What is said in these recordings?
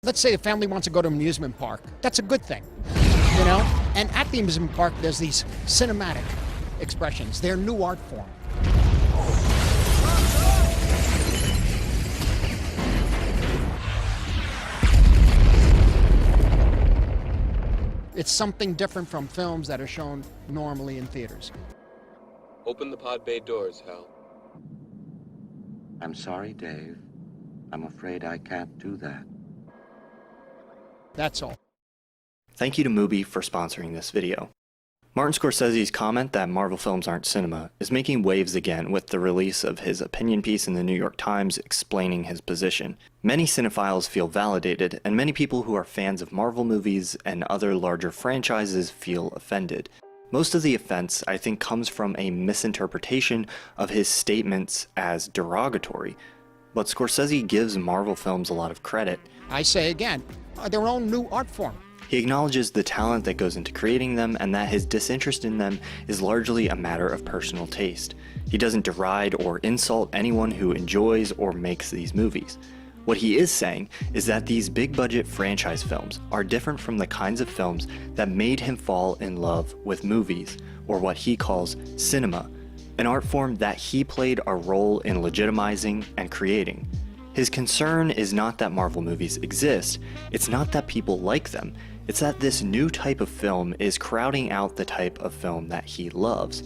Let's say a family wants to go to an amusement park. That's a good thing, you know? And at the amusement park, there's these cinematic expressions. They're new art form. It's something different from films that are shown normally in theaters. Open the pod bay doors, Hal. I'm sorry, Dave. I'm afraid I can't do that. That's all. Thank you to Mubi for sponsoring this video. Martin Scorsese's comment that Marvel films aren't cinema is making waves again with the release of his opinion piece in the New York Times explaining his position. Many cinephiles feel validated, and many people who are fans of Marvel movies and other larger franchises feel offended. Most of the offense, I think, comes from a misinterpretation of his statements as derogatory. But Scorsese gives Marvel films a lot of credit. I say again, their own new art form. He acknowledges the talent that goes into creating them and that his disinterest in them is largely a matter of personal taste. He doesn't deride or insult anyone who enjoys or makes these movies. What he is saying is that these big-budget franchise films are different from the kinds of films that made him fall in love with movies, or what he calls cinema, an art form that he played a role in legitimizing and creating. His concern is not that Marvel movies exist, it's not that people like them, it's that this new type of film is crowding out the type of film that he loves.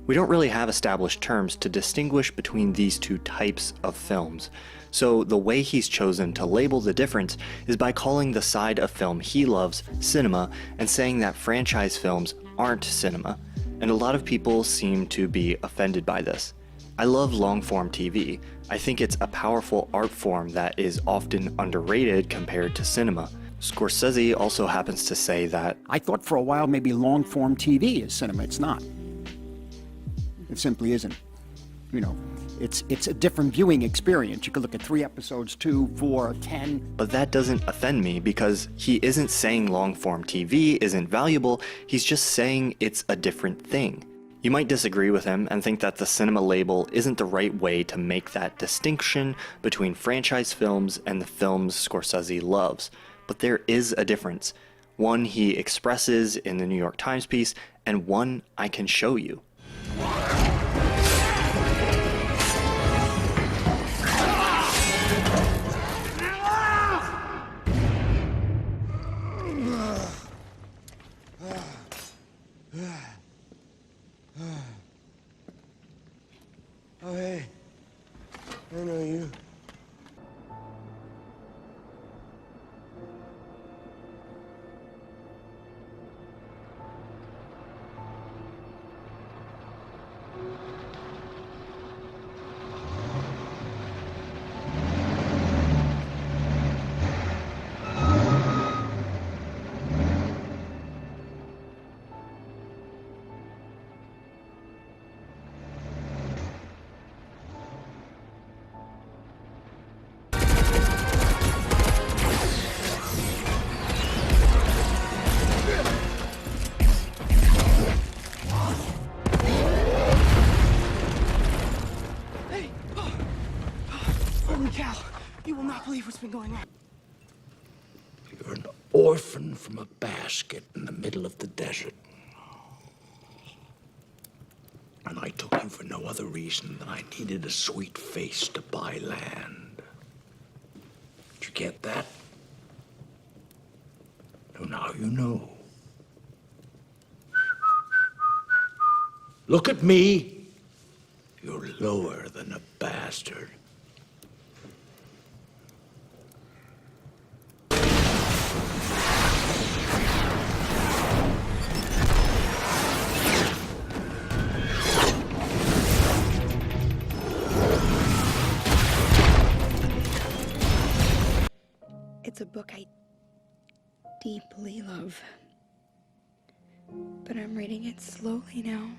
We don't really have established terms to distinguish between these two types of films, so the way he's chosen to label the difference is by calling the side of film he loves cinema and saying that franchise films aren't cinema, and a lot of people seem to be offended by this. I love long-form TV. I think it's a powerful art form that is often underrated compared to cinema. Scorsese also happens to say that I thought for a while maybe long-form TV is cinema. It's not. It simply isn't. You know, it's a different viewing experience. You could look at 3 episodes, 2, 4, 10. But that doesn't offend me because he isn't saying long-form TV isn't valuable, he's just saying it's a different thing. You might disagree with him and think that the cinema label isn't the right way to make that distinction between franchise films and the films Scorsese loves. But there is a difference. One he expresses in the New York Times piece, and one I can show you. Oh, hey. I know you. What's been going on? You're an orphan from a basket in the middle of the desert. And I took you for no other reason than I needed a sweet face to buy land. Did you get that? So now you know. Look at me. You're lower than a bastard. It's a book I deeply love, but I'm reading it slowly now.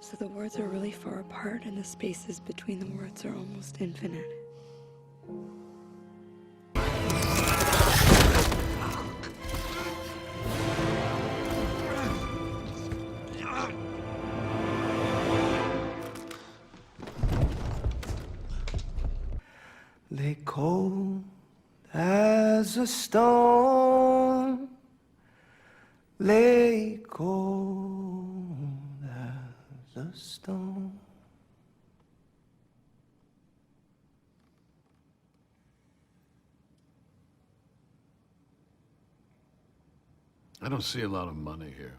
So the words are really far apart and the spaces between the words are almost infinite. Les cold As a stone lay cold as a stone. I don't see a lot of money here.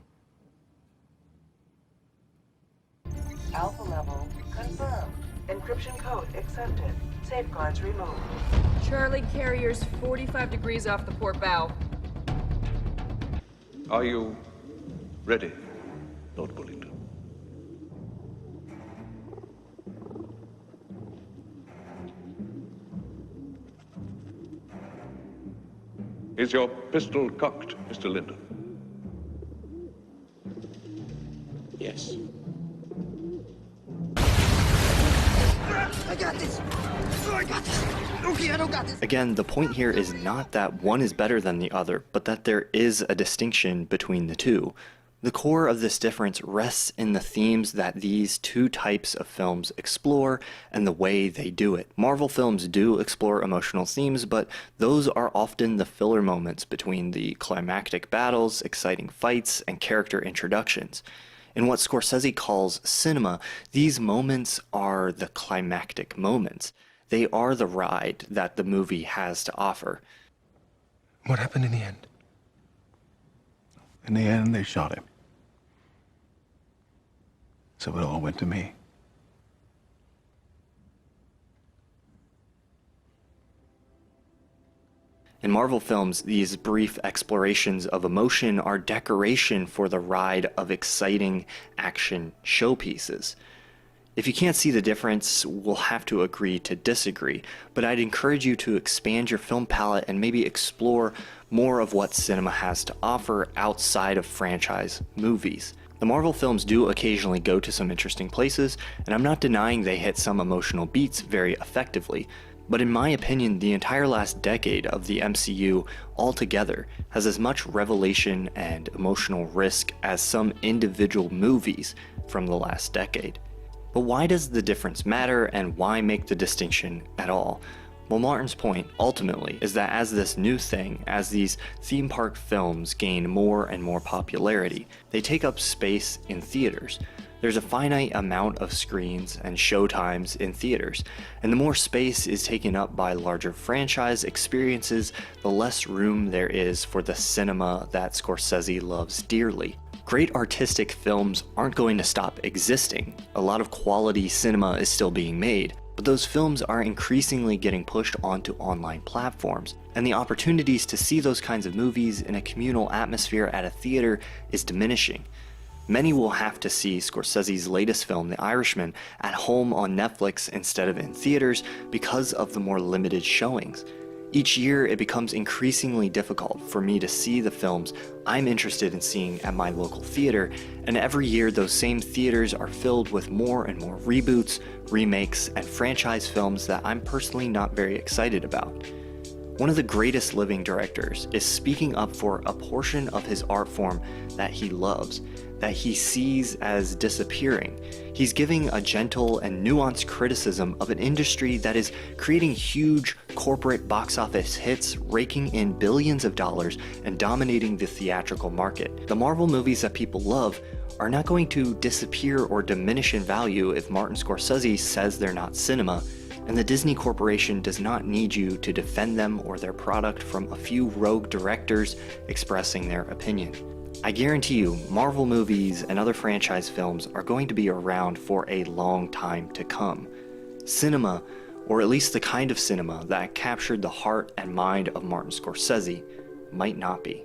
Alpha level confirmed. Encryption code accepted. Safeguards removed. Charlie carrier's 45 degrees off the port bow. Are you ready, Lord Bullingdon? Is your pistol cocked, Mr. Linden? Yes. I got this! Oh, I got this! Okay, I don't got this! Again, the point here is not that one is better than the other, but that there is a distinction between the two. The core of this difference rests in the themes that these two types of films explore and the way they do it. Marvel films do explore emotional themes, but those are often the filler moments between the climactic battles, exciting fights, and character introductions. In what Scorsese calls cinema, these moments are the climactic moments. They are the ride that the movie has to offer. What happened in the end? In the end, they shot him. So it all went to me. In Marvel films, these brief explorations of emotion are decoration for the ride of exciting action showpieces. If you can't see the difference, we'll have to agree to disagree, but I'd encourage you to expand your film palette and maybe explore more of what cinema has to offer outside of franchise movies. The Marvel films do occasionally go to some interesting places, and I'm not denying they hit some emotional beats very effectively, but in my opinion, the entire last decade of the MCU altogether has as much revelation and emotional risk as some individual movies from the last decade. But why does the difference matter, and why make the distinction at all? Well, Martin's point, ultimately, is that as this new thing, as these theme park films gain more and more popularity, they take up space in theaters. There's a finite amount of screens and showtimes in theaters, and the more space is taken up by larger franchise experiences, the less room there is for the cinema that Scorsese loves dearly. Great artistic films aren't going to stop existing. A lot of quality cinema is still being made, but those films are increasingly getting pushed onto online platforms, and the opportunities to see those kinds of movies in a communal atmosphere at a theater is diminishing. Many will have to see Scorsese's latest film, The Irishman, at home on Netflix instead of in theaters because of the more limited showings. Each year, it becomes increasingly difficult for me to see the films I'm interested in seeing at my local theater, and every year those same theaters are filled with more and more reboots, remakes, and franchise films that I'm personally not very excited about. One of the greatest living directors is speaking up for a portion of his art form that he loves, that he sees as disappearing. He's giving a gentle and nuanced criticism of an industry that is creating huge corporate box office hits, raking in billions of dollars and dominating the theatrical market. The Marvel movies that people love are not going to disappear or diminish in value if Martin Scorsese says they're not cinema, and the Disney Corporation does not need you to defend them or their product from a few rogue directors expressing their opinion. I guarantee you, Marvel movies and other franchise films are going to be around for a long time to come. Cinema, or at least the kind of cinema that captured the heart and mind of Martin Scorsese, might not be.